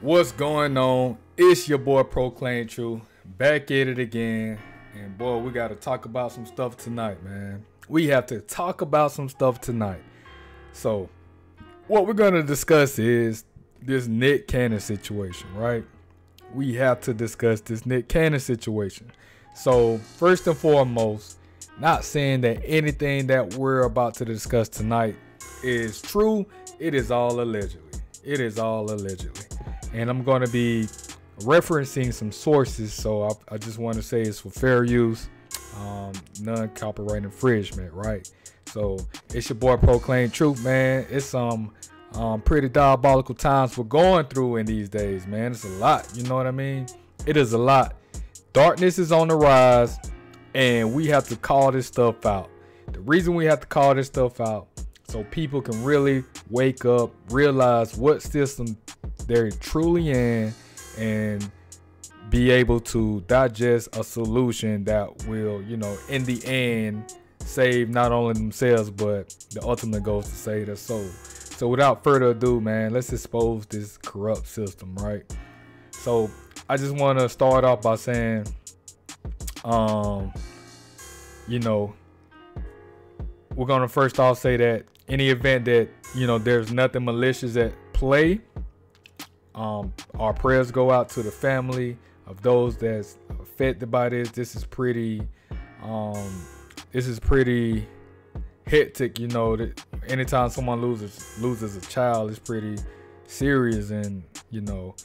What's going on? It's your boy Proclaim True, back at it again. And boy, we got to talk about some stuff tonight, man. We have to talk about some stuff tonight. So, what we're going to discuss is this Nick Cannon situation, right? We have to discuss this Nick Cannon situation. So, first and foremost, not saying that anything that we're about to discuss tonight is true. It is all allegedly. It is all allegedly. And I'm going to be referencing some sources, so I just want to say it's for fair use, non-copyright infringement, right? So it's your boy Proclaim Truth, man. It's some pretty diabolical times we're going through in these days, man. It's a lot, you know what I mean? It is a lot. Darkness is on the rise, and we have to call this stuff out. The reason we have to call this stuff out, so people can really wake up, realize what system they're truly in, and be able to digest a solution that will, you know, in the end, save not only themselves, but the ultimate goal is to save their soul. So without further ado, man, let's expose this corrupt system, right? So I just want to start off by saying, you know, we're going to first off say that in the event that, you know, there's nothing malicious at play, our prayers go out to the family of those that's affected by this. This is pretty hectic, you know. That anytime someone loses a child, it's pretty serious. And, you know,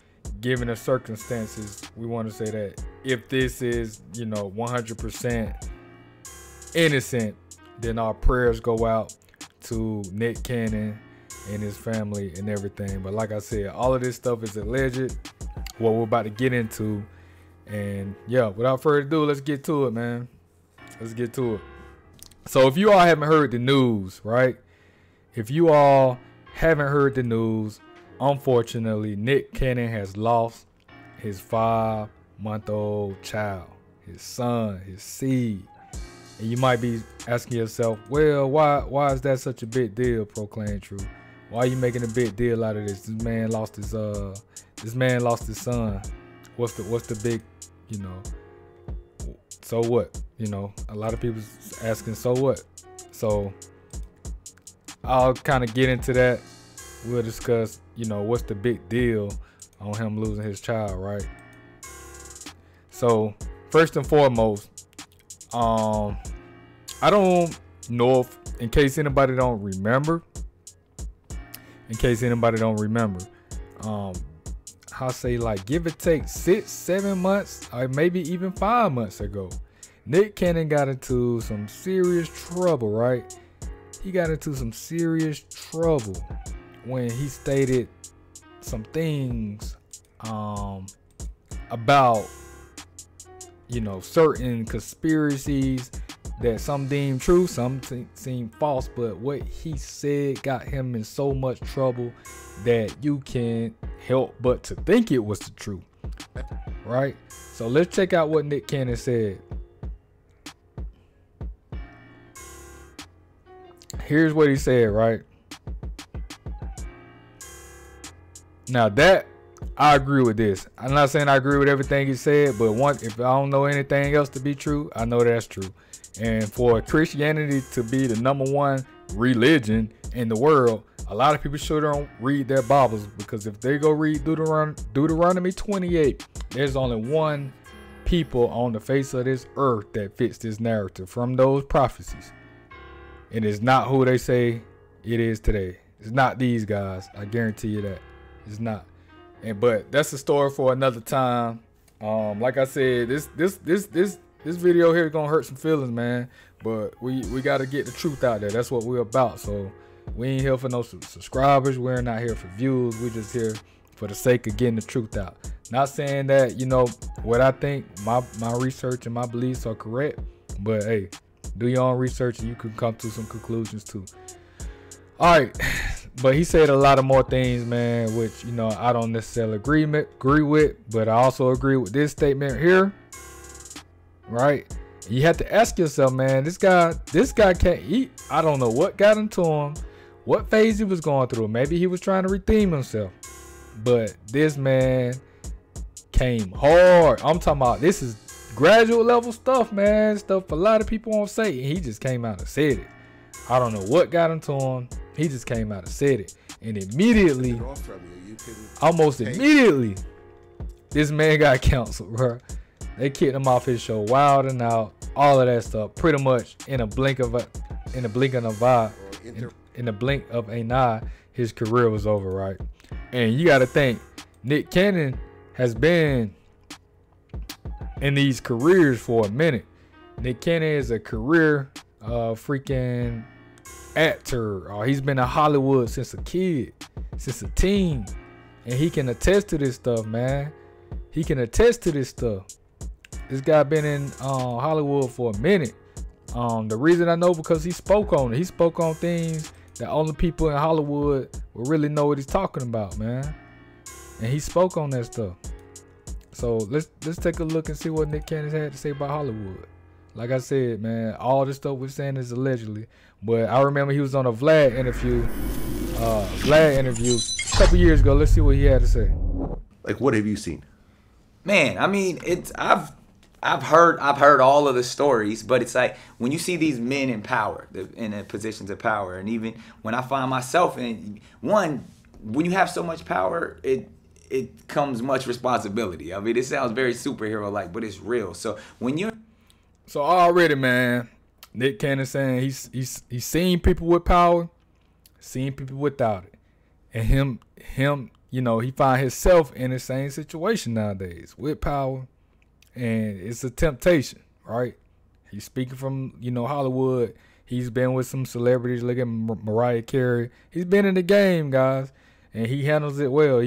given the circumstances, we want to say that if this is, you know, 100% innocent, then our prayers go out to Nick Cannon and his family and everything. But like I said, all of this stuff is alleged, what we're about to get into. And yeah, without further ado, let's get to it, man. Let's get to it. So if you all haven't heard the news, right? If you all haven't heard the news, unfortunately, Nick Cannon has lost his 5-month-old child, his son, his seed. And you might be asking yourself, well, why is that such a big deal, Proclaim True? Why are you making a big deal out of this? This man lost his son. What's the big, you know, so what? You know, a lot of people asking, so what? So I'll kind of get into that. We'll discuss, you know, what's the big deal on him losing his child, right? So first and foremost, I don't know if, in case anybody don't remember, I'll say, like, give or take 6-7 months, or maybe even 5 months ago, Nick Cannon got into some serious trouble, right? He got into some serious trouble when he stated some things about, you know, certain conspiracies that some deem true, some seem false, but what he said got him in so much trouble that you can't help but to think it was the truth, right? So let's check out what Nick Cannon said. Here's what he said, right? Now that, I agree with this. I'm not saying I agree with everything he said, but if I don't know anything else to be true, I know that's true. And for Christianity to be the #1 religion in the world, a lot of people sure don't read their Bibles, because if they go read Deuteronomy 28, there's only one people on the face of this earth that fits this narrative from those prophecies. And it's not who they say it is today. It's not these guys. I guarantee you that. It's not. But that's a story for another time. Like I said, this video here is gonna hurt some feelings, man. But we gotta get the truth out there. That's what we're about. So we ain't here for no subscribers. We're not here for views. We're just here for the sake of getting the truth out. Not saying that, you know, what I think, my research and my beliefs are correct. But hey, do your own research and you can come to some conclusions too. All right. But he said a lot of more things, man, which, you know, I don't necessarily agree with, but I also agree with this statement here, right? You have to ask yourself, man, this guy can't eat. I don't know what got into him, what phase he was going through. Maybe he was trying to redeem himself. But this man came hard. I'm talking about this is graduate level stuff, man. Stuff a lot of people won't say. And he just came out and said it. I don't know what got into him. He just came out and said it. And immediately, almost immediately, this man got canceled, bro. They kicked him off his show, Wild and Out, all of that stuff. Pretty much in a blink of an eye, his career was over, right? And you got to think, Nick Cannon has been in these careers for a minute. Nick Cannon is a career freaking actor. He's been in Hollywood since a kid, since a teen. And he can attest to this stuff, man. He can attest to this stuff. This guy been in Hollywood for a minute. The reason I know because he spoke on it. He spoke on things that only people in Hollywood will really know what he's talking about, man. And he spoke on that stuff. So let's take a look and see what Nick Cannon had to say about Hollywood. Like I said, man, all this stuff we're saying is allegedly. But I remember he was on a Vlad interview a couple years ago. Let's see what he had to say. Like, what have you seen? Man, I mean, I've heard all of the stories, but it's like when you see these men in power, in the positions of power, and even when I find myself in one, when you have so much power, it comes much responsibility. I mean, it sounds very superhero-like, but it's real. So when you're already, man, Nick Cannon saying he's seen people with power, seen people without it, and him, you know, he find himself in the same situation nowadays with power, and it's a temptation, right? He's speaking from, you know, Hollywood. He's been with some celebrities. Look at Mariah Carey. He's been in the game, guys, and he handles it well.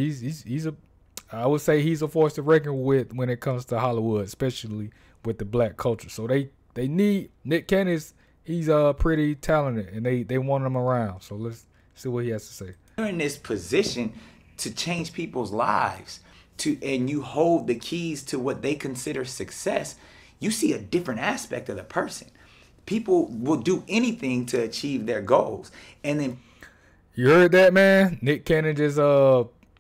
I would say he's a force to reckon with when it comes to Hollywood, especially with the black culture. So they need Nick Cannon. He's pretty talented, and they want him around. So let's see what he has to say. You're in this position to change people's lives, and you hold the keys to what they consider success. You see a different aspect of the person. People will do anything to achieve their goals, and then you heard that, man. Nick Cannon just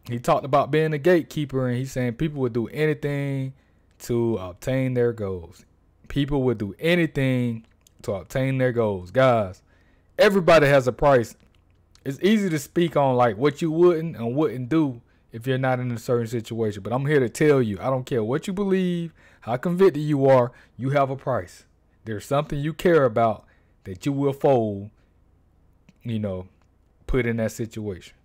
he talked about being a gatekeeper, and he's saying people would do anything to obtain their goals. People would do anything to obtain their goals. Guys, everybody has a price. It's easy to speak on like what you wouldn't and wouldn't do if you're not in a certain situation. But I'm here to tell you, I don't care what you believe, how convicted you are, you have a price. There's something you care about that you will fold, you know, put in that situation.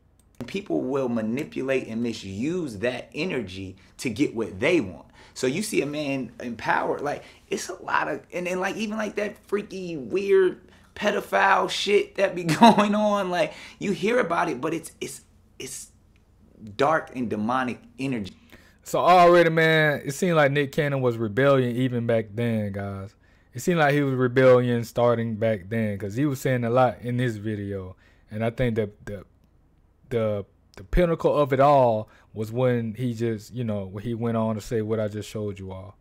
People will manipulate and misuse that energy to get what they want. So you see a man in power, like it's a lot of, and then like even like that freaky weird pedophile shit that be going on, like you hear about it, but it's dark and demonic energy. So already, man, it seemed like Nick Cannon was rebellion even back then, guys. It seemed like he was rebellion starting back then because he was saying a lot in this video, and I think that the pinnacle of it all was when he just, you know, when he went on to say what I just showed you all.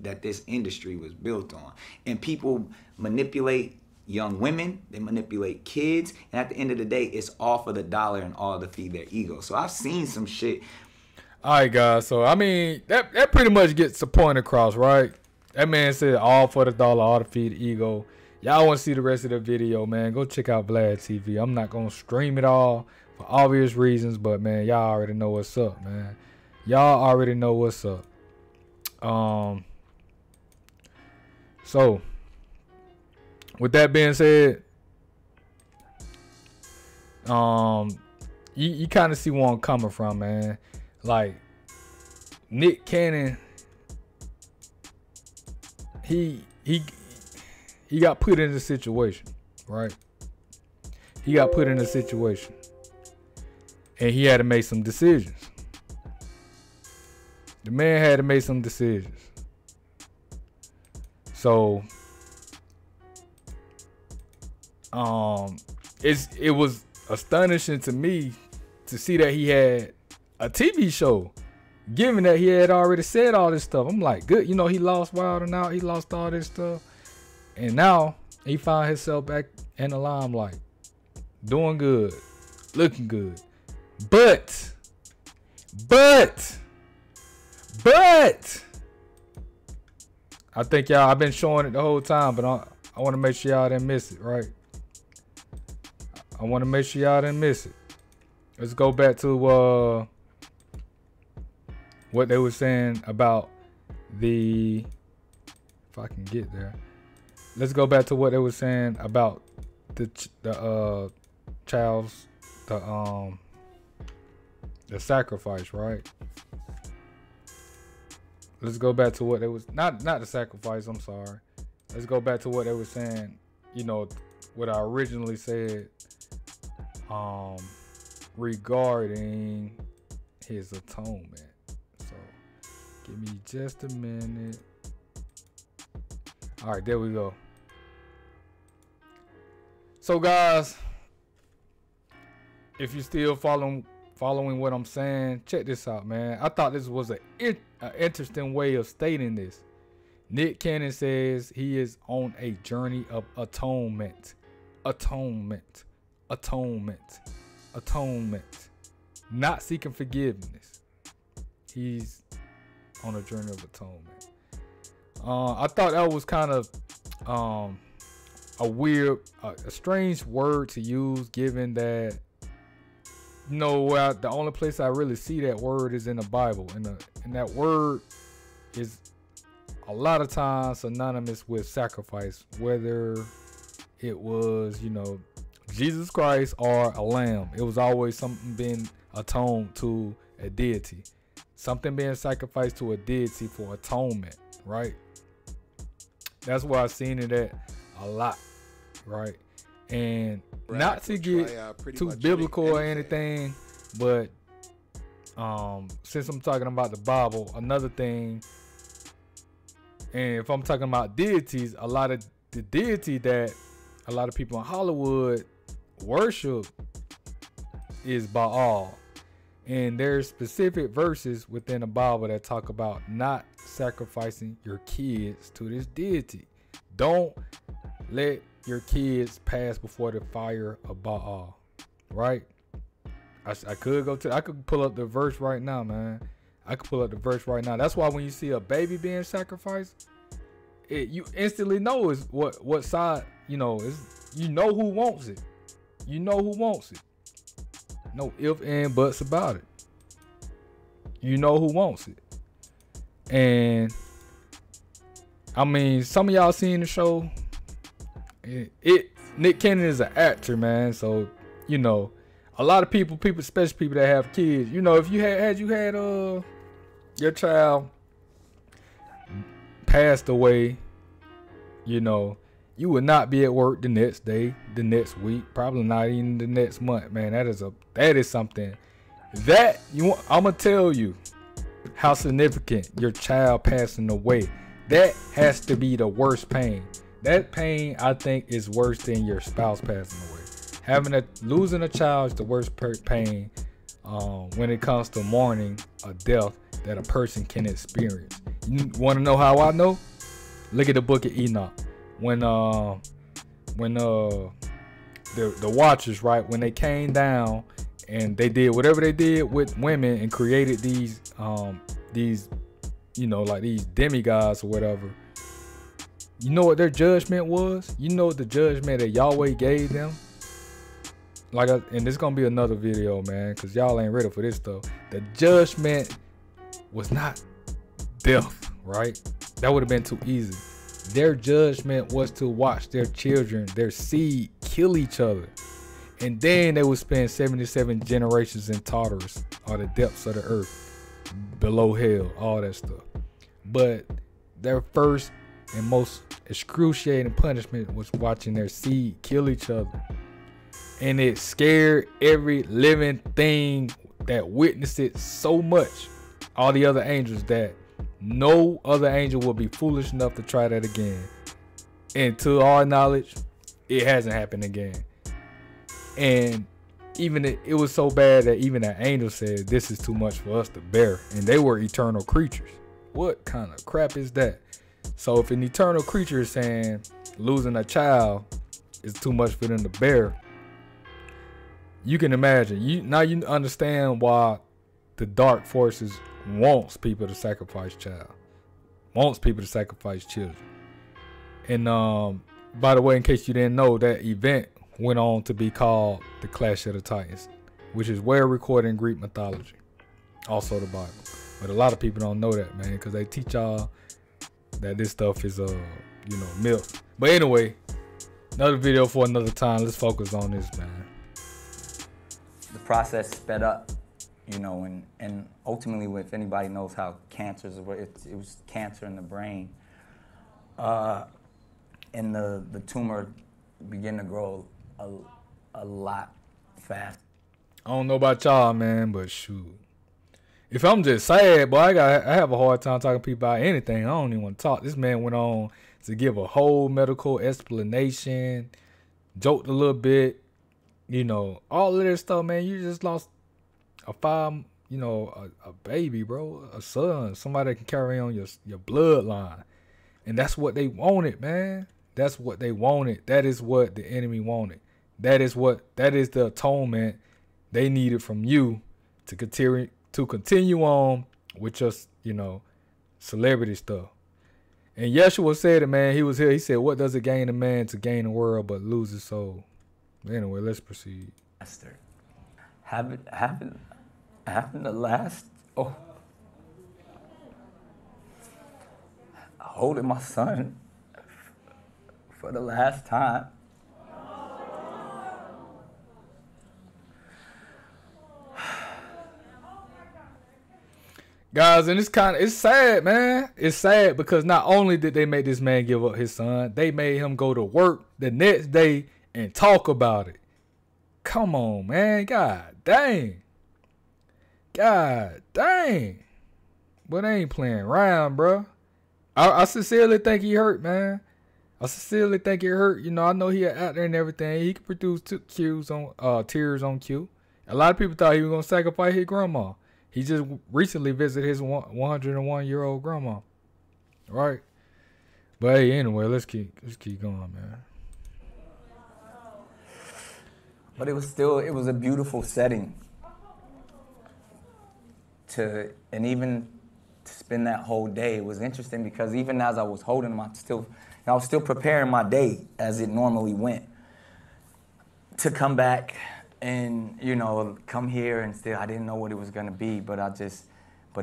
That this industry was built on, and people manipulate young women, they manipulate kids, and at the end of the day, it's all for the dollar and all to feed their ego. So I've seen some shit. All right, guys. So I mean, that pretty much gets the point across, right? That man said all for the dollar, all to feed the ego. Y'all want to see the rest of the video, man? Go check out Vlad TV. I'm not gonna stream it all for obvious reasons, but man, y'all already know what's up, man. Y'all already know what's up. So with that being said, you kind of see where I'm coming from, man. Like Nick Cannon, he got put in a situation, right? He got put in a situation, and he had to make some decisions. The man had to make some decisions. So it was astonishing to me to see that he had a TV show, given that he had already said all this stuff. I'm like, good, you know, he lost Wild and Out, he lost all this stuff, and now he found himself back in the limelight, doing good, looking good. But But I think y'all, I've been showing it the whole time, but I want to make sure y'all didn't miss it, right? I want to make sure y'all didn't miss it. Let's go back to what they were saying about the, if I can get there. Let's go back to what they were saying about the child's, the sacrifice, right? Let's go back to what they was, not the sacrifice, I'm sorry. Let's go back to what they were saying, you know, what I originally said regarding his atonement. So give me just a minute. All right, there we go. So guys, if you're still following what I'm saying, check this out, man. I thought this was an interesting way of stating this. Nick Cannon says he is on a journey of atonement. Not seeking forgiveness. He's on a journey of atonement. I thought that was kind of a weird, a strange word to use, given that, you know, the only place I really see that word is in the Bible, and that word is a lot of times synonymous with sacrifice, whether it was, you know, Jesus Christ or a lamb. It was always something being atoned to a deity, something being sacrificed to a deity for atonement, right? That's why I've seen it at a lot, right? And not to get too biblical or anything, but since I'm talking about the Bible, another thing, and if I'm talking about deities, a lot of the deity that a lot of people in Hollywood worship is Baal. And there's specific verses within the Bible that talk about not sacrificing your kids to this deity. Don't let your kids pass before the fire of Baal, right? I could pull up the verse right now, man. I could pull up the verse right now. That's why when you see a baby being sacrificed, you instantly know is what side, you know, you know who wants it. You know who wants it. No ifs and buts about it. You know who wants it. And I mean, some of y'all seen the show. Nick Cannon is an actor, man. So, you know, a lot of people, especially people that have kids, you know, if you had your child passed away, you know, you would not be at work the next day, the next week, probably not even the next month, man. That is something that I'm gonna tell you how significant your child passing away. That has to be the worst pain. That pain, I think, is worse than your spouse passing away. Losing a child is the worst pain when it comes to mourning a death that a person can experience. You want to know how I know? Look at the book of Enoch. When the Watchers, right, when they came down and they did whatever they did with women and created these you know, like these demigods or whatever, you know what their judgment was? You know what the judgment that Yahweh gave them? And this gonna be another video, man, because y'all ain't ready for this stuff. The judgment was not death, right? That would have been too easy. Their judgment was to watch their children, their seed, kill each other. And then they would spend 77 generations in Tartarus, or the depths of the earth, below hell, all that stuff. But their first and most excruciating punishment was watching their seed kill each other. And it scared every living thing that witnessed it so much, all the other angels, that no other angel will be foolish enough to try that again. And to our knowledge, it hasn't happened again. And even it was so bad that even an angel said, this is too much for us to bear. And they were eternal creatures. What kind of crap is that? So if an eternal creature is saying losing a child is too much for them to bear, you can imagine. Now you understand why the dark forces wants people to sacrifice child. Wants people to sacrifice children. And by the way, in case you didn't know, that event went on to be called the Clash of the Titans, which is well recorded in Greek mythology, also the Bible. But a lot of people don't know that, man, because they teach y'all that this stuff is myth. But anyway, another video for another time. Let's focus on this, man. The process sped up, and ultimately, if anybody knows how cancer is, it was cancer in the brain, and the tumor began to grow a lot fast. I don't know about y'all, man, but shoot. If I'm just sad, boy, I have a hard time talking to people about anything. I don't even want to talk. This man went on to give a whole medical explanation, joked a little bit, all of this stuff, man. You just lost a baby, bro, a son, somebody that can carry on your bloodline. And that's what they wanted, man. That's what they wanted. That is what the enemy wanted. That is the atonement they needed from you to continue on with just, celebrity stuff. And Yeshua said it, man. He was here. He said, what does it gain a man to gain the world but lose his soul? Anyway, let's proceed. Having the last, holding my son for the last time. Guys, and it's sad, man. It's sad because not only did they make this man give up his son, they made him go to work the next day and talk about it. Come on, man. God dang. But they ain't playing around, bro. I sincerely think he hurt, man. I sincerely think he hurt. I know he an actor and everything. He could produce tears on cue. A lot of people thought he was going to sacrifice his grandma. He just recently visited his 101-year-old grandma, right? But hey, anyway, let's keep going, man. But it was a beautiful setting and even to spend that whole day. It was interesting because even as I was holding him, I was still preparing my day as it normally went to come back. And, come here and still, I didn't know what it was going to be, but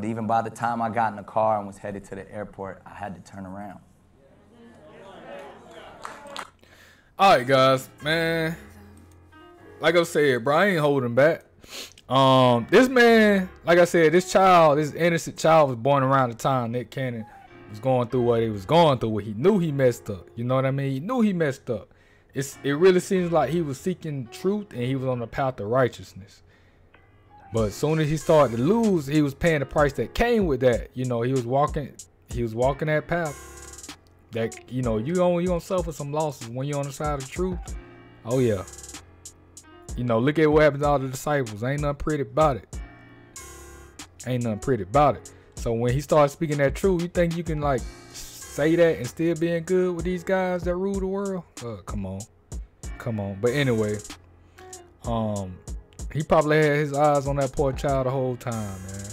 even by the time I got in the car and was headed to the airport, I had to turn around. All right, guys, man. Like I said, bro, I ain't holding back. This man, like I said, this innocent child was born around the time Nick Cannon was going through what he was going through, where he knew he messed up. You know what I mean? He knew he messed up. It really seems like he was seeking truth and he was on the path of righteousness. But as soon as he started to lose, he was paying the price that came with that. He was walking that path. That you gonna suffer some losses when you're on the side of the truth. Oh yeah. Look at what happened to all the disciples. Ain't nothing pretty about it. So when he started speaking that truth, you think you can say that and still being good with these guys that rule the world? Come on. But anyway, he probably had his eyes on that poor child the whole time, man.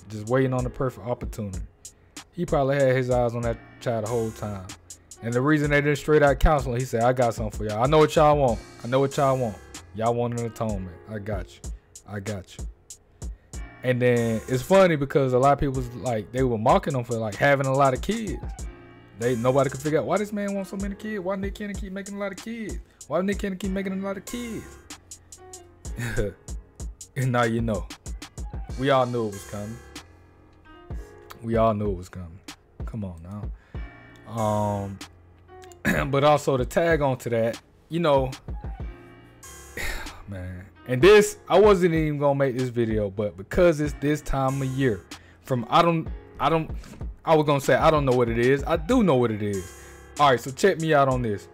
Just waiting on the perfect opportunity. He probably had his eyes on that child the whole time. And the reason they didn't straight out counsel, he said, I got something for y'all. I know what y'all want. Y'all want an atonement. I got you. And then it's funny because a lot of people was they were mocking him for having a lot of kids. Nobody could figure out why this man wants so many kids. Why Nick Cannon keep making a lot of kids? And now you know. We all knew it was coming. Come on now. But also to tag on to that, man. And this, I wasn't even gonna make this video, but because it's this time of year, I was gonna say I don't know what it is. I do know what it is. All right, so check me out on this.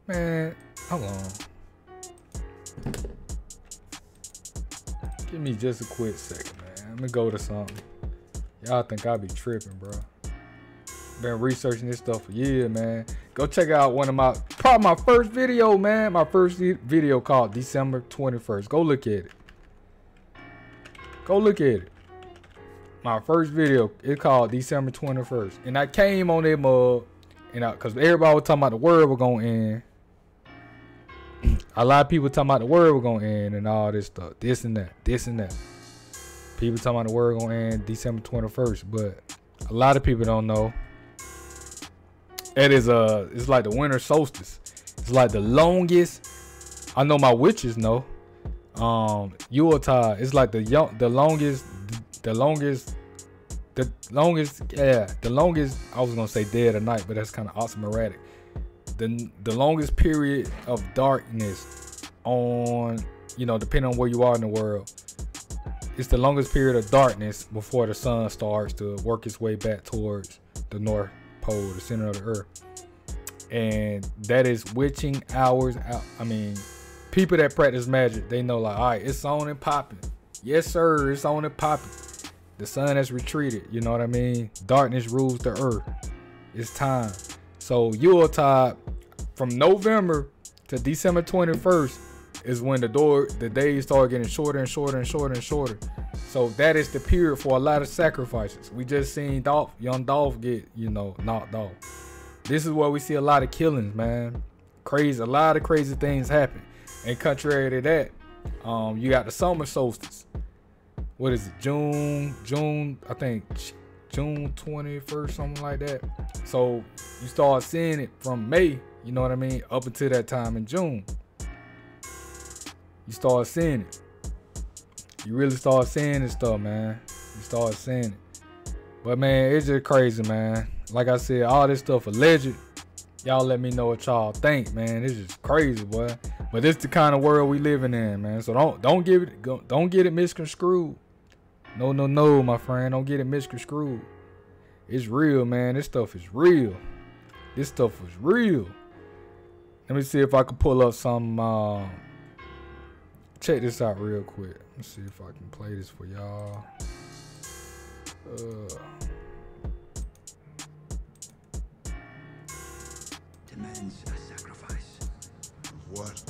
Man, hold on. Give me just a quick second, man. Let me go to something. Y'all think I be tripping, bro. Been researching this stuff for years, man. Go check out probably my first video, man. My first video called December 21st. Go look at it. Go look at it. My first video, it's called December 21st. And I came on that mug, and because everybody was talking about the world was going to end. A lot of people talking about the world was going to end and all this stuff. This and that. People talking about the world going to end December 21st. But a lot of people don't know. It's like the winter solstice. It's like the longest. I know my witches know. Yuletide. It's like the longest. I was gonna say day or night, but that's kind of oxymoronic. The longest period of darkness on, depending on where you are in the world, it's the longest period of darkness before the sun starts to work its way back towards the North Pole, the center of the earth. And that is witching hours out. I mean, people that practice magic, they know, like, all right, it's on and popping. Yes, sir, it's on and popping. The sun has retreated, you know what I mean? Darkness rules the earth. It's time. So Yuletide, from November to December 21st, is when the days start getting shorter and shorter and shorter and shorter. So that is the period for a lot of sacrifices. We just seen young Dolph get, knocked off. This is where we see a lot of killings, man. A lot of crazy things happen. And contrary to that, you got the summer solstice. What is it? June, I think June 21st, something like that. So you start seeing it from May, you know what I mean, up until that time in June. You start seeing it. You really start seeing this stuff, man. You start seeing it. But man, it's just crazy, man. Like I said, all this stuff alleged. Y'all let me know what y'all think, man. It's just crazy, boy. But it's the kind of world we living in, man. So don't get it misconstrued. No, my friend. Don't get it misconstrued. It's real, man. This stuff is real. This stuff is real. Let me see if I can pull up some. Check this out real quick. Let's see if I can play this for y'all. Demands a sacrifice. What?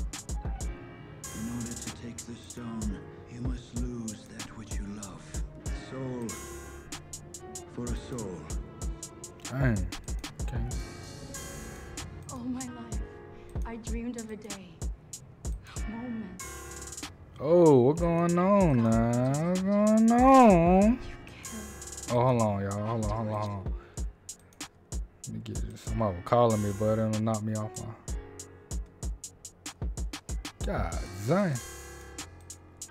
In order to take the stone, you must lose that which you love. A soul for a soul. Dang. Okay. All my life, I dreamed of a day, a moment. Oh, what's going on now? What's going on? You killed. Oh, hold on, y'all. Hold on. Let me get this. Somebody was calling me, but it'll knock me off my. God dang.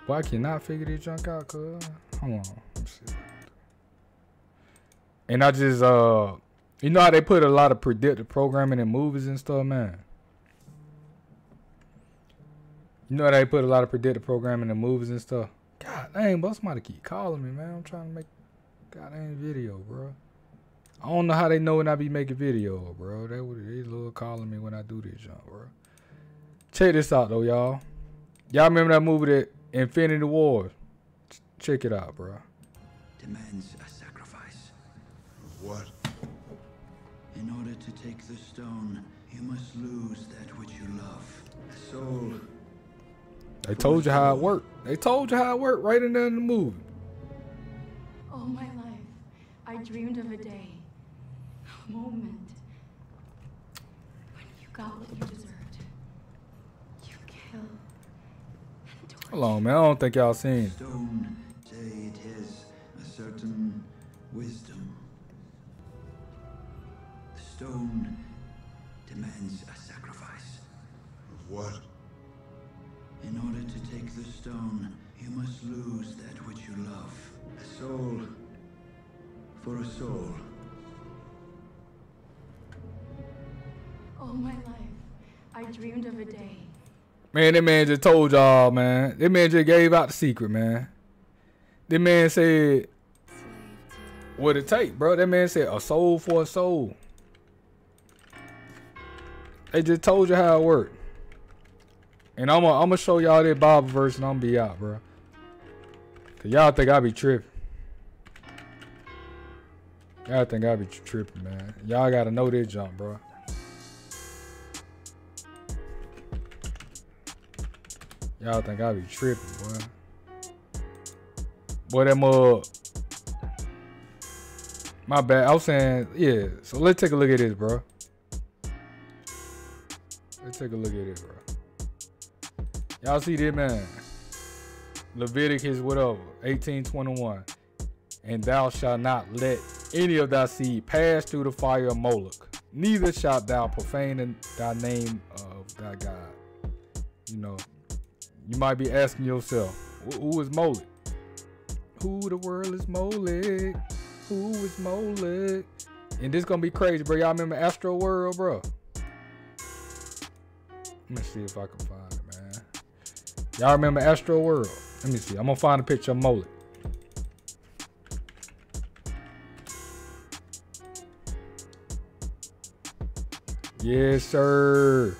Boy, I cannot figure this junk out, cuz. Hold on. Let's see. And I just, you know how they put a lot of predictive programming in movies and stuff, man? You know how they put a lot of predictive programming in movies and stuff? God dang, but somebody keep calling me, man. I'm trying to make goddamn video, bro. I don't know how they know when I be making video, bro. They love calling me when I do this junk, bro. Check this out, though, y'all. Y'all remember that movie, that Infinity War? Check it out, bro. Demands a sacrifice. What? In order to take the stone, you must lose that which you love. A soul. They told you how it worked. They told you how it worked right in there in the movie. All my life, I dreamed of a day, a moment, when you got what you deserved. You killed and tortured. Hold on, man. I don't think y'all seen it. Stone, say it is a certain wisdom. The stone demands a sacrifice. What? In order to take the stone, you must lose that which you love. A soul for a soul. All my life, I dreamed of a day. Man, that man just told y'all, man. That man just gave out the secret, man. That man said what it take, bro. That man said a soul for a soul. They just told you how it worked. And I'm gonna show y'all that Bible verse and I'm gonna be out, bro. Cause y'all think I be tripping. Y'all think I be tripping, man. Y'all gotta know this jump, bro. Y'all think I be tripping, boy. Boy, that mug. My bad. I was saying, yeah. So let's take a look at this, bro. Let's take a look at it, bro. Y'all see this, man? Leviticus, whatever, 18:21. And thou shalt not let any of thy seed pass through the fire of Moloch. Neither shalt thou profane thy name of thy God. You know, you might be asking yourself, who is Moloch? Who the world is Moloch? Who is Moloch? And this gonna be crazy, bro. Y'all remember Astro World, bro? Let me see if I can find it, man. Y'all remember Astro World? Let me see. I'm gonna find a picture of Moloch. Yes, sir.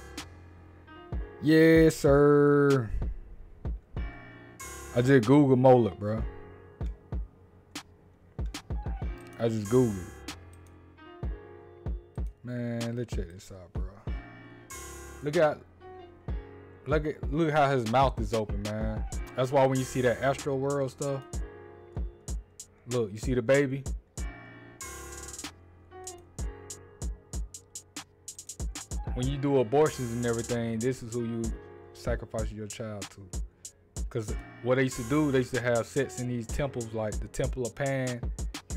Yes, sir. I just Googled Moloch, bro. I just Googled it. Man, let's check this out, bro. Look how his mouth is open, man. That's why when you see that Astro World stuff, look, you see the baby? When you do abortions and everything, this is who you sacrifice your child to. Because what they used to do, they used to have sets in these temples, like the Temple of Pan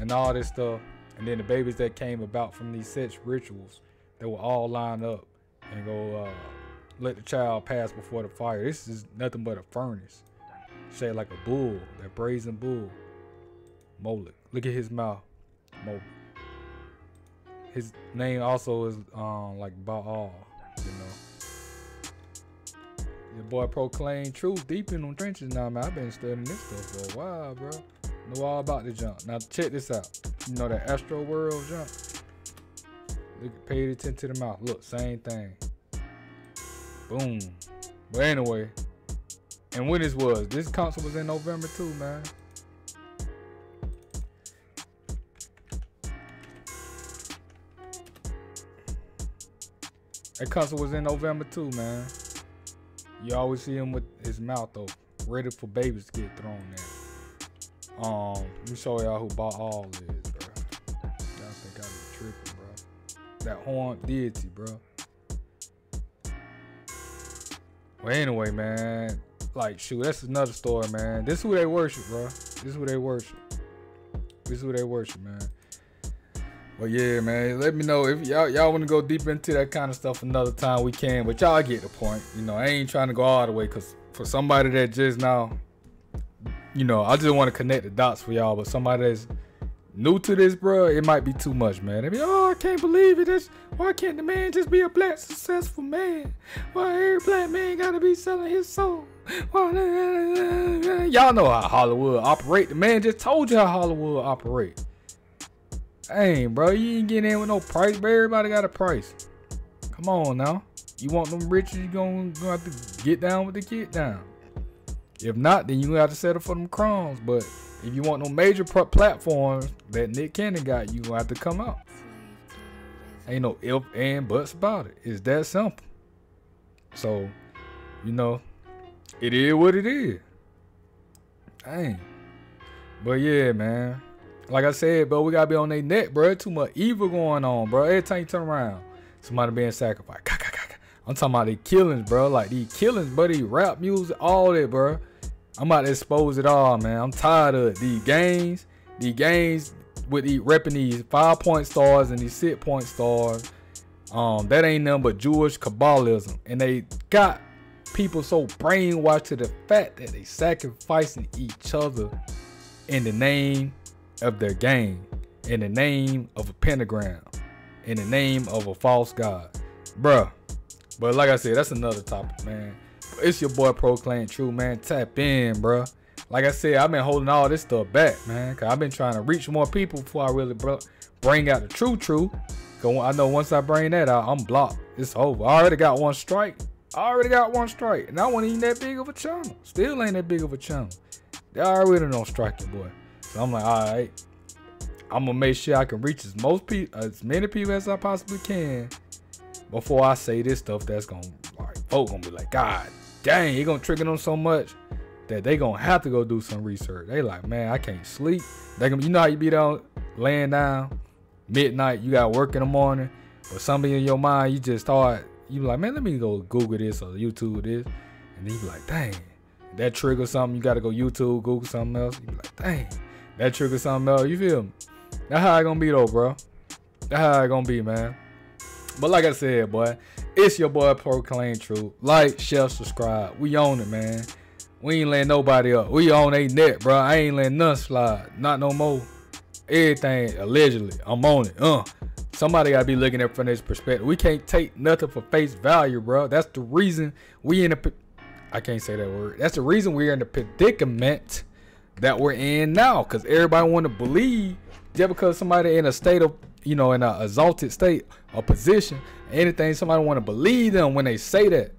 and all this stuff. And then the babies that came about from these sets rituals, they will all line up and go let the child pass before the fire. This is nothing but a furnace. Shaped like a bull, that brazen bull. Moloch. Look at his mouth. Moloch. His name also is like Baal, you know. Your boy proclaim truth deep in them trenches now, man. I've been studying this stuff for a while, bro. Know all about the junk. Now check this out. You know that Astro World junk? Look, pay attention to the mouth. Look, same thing. Boom. But anyway, and when this concert was in November too, man. That concert was in November too, man. You always see him with his mouth open, ready for babies to get thrown in. Let me show y'all who Baal is, bro. Y'all think I be tripping, bro. That horned deity, bro. Well, anyway, man. Like, shoot, that's another story, man. This is who they worship, bro. This is who they worship. This is who they worship, man. But yeah, man, let me know if y'all want to go deep into that kind of stuff another time, we can. But y'all get the point. You know, I ain't trying to go all the way, because for somebody that just now, you know, I just want to connect the dots for y'all. But somebody that's new to this, bro, it might be too much, man. They be, oh, I can't believe it. Why can't the man just be a black successful man? Why every black man got to be selling his soul? Y'all know how Hollywood operate. The man just told you how Hollywood operate. Hey, bro, you ain't getting in with no price, but everybody got a price. Come on now. You want them riches, you gonna have to get down with the get down. If not, then you gonna have to settle for them crumbs. But if you want no major platforms that Nick Cannon got, you gonna have to come out. Ain't no if and buts about it. It's that simple. So, you know, it is what it is. Dang. But yeah, man. Like I said, bro, we gotta be on their neck, bro. Too much evil going on, bro. Every time you turn around, somebody being sacrificed. I'm talking about these killings, bro. Like these killings, bro. These rap music, all that, bro. I'm about to expose it all, man. I'm tired of it. These games with these repping these 5-point stars and these 6-point stars. That ain't nothing but Jewish Kabbalism. And they got people so brainwashed to the fact that they sacrificing each other in the name of their game, in the name of a pentagram, in the name of a false god, bruh. But like I said, that's another topic, man. It's your boy Proclaim True, man. Tap in, bruh. Like I said, I've been holding all this stuff back, man, because I've been trying to reach more people before I really bring out the true. Because I know once I bring that out, I'm blocked. It's over. I already got one strike. And I wasn't even that big of a channel. Still ain't that big of a channel. They already don't strike it, boy. So I'm like, all right, I'm gonna make sure I can reach as many people as I possibly can before I say this stuff that's gonna, like, folks gonna be like, God dang, he gonna trigger them so much that they gonna have to go do some research. They like, man, I can't sleep. They gonna, you know how you be down laying down midnight, you got work in the morning, or something in your mind, you just thought, you like, man, let me go Google this or YouTube this, and then you be like, dang, that trigger something, you gotta go YouTube, Google something else. You be like, dang, that trigger something else. You feel me? That's how it gonna be though, bro. That's how it gonna be, man. But like I said, boy, it's your boy Proclaim Truth. Like, share, subscribe. We own it, man. We ain't letting nobody up. We on a net, bro. I ain't letting none slide. Not no more. Everything allegedly. I'm on it. Somebody gotta be looking at it from this perspective. We can't take nothing for face value, bro. That's the reason we in a. I can't say that word. That's the reason we're in the predicament that we're in now. Cause everybody want to believe just because somebody in a state of, you know, in an exalted state or position, anything somebody want to believe them when they say that.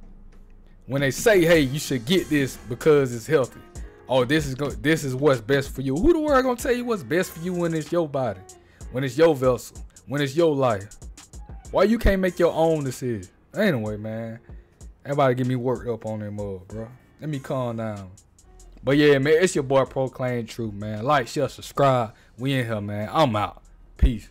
When they say, hey, you should get this because it's healthy. Oh, this is what's best for you. Who the world gonna tell you what's best for you when it's your body, when it's your vessel, when it's your life? Why you can't make your own decision? Anyway, man, everybody get me worked up on that mug, bro. Let me calm down. But yeah, man, it's your boy Proclaim Truth, man. Like, share, subscribe. We in here, man. I'm out. Peace.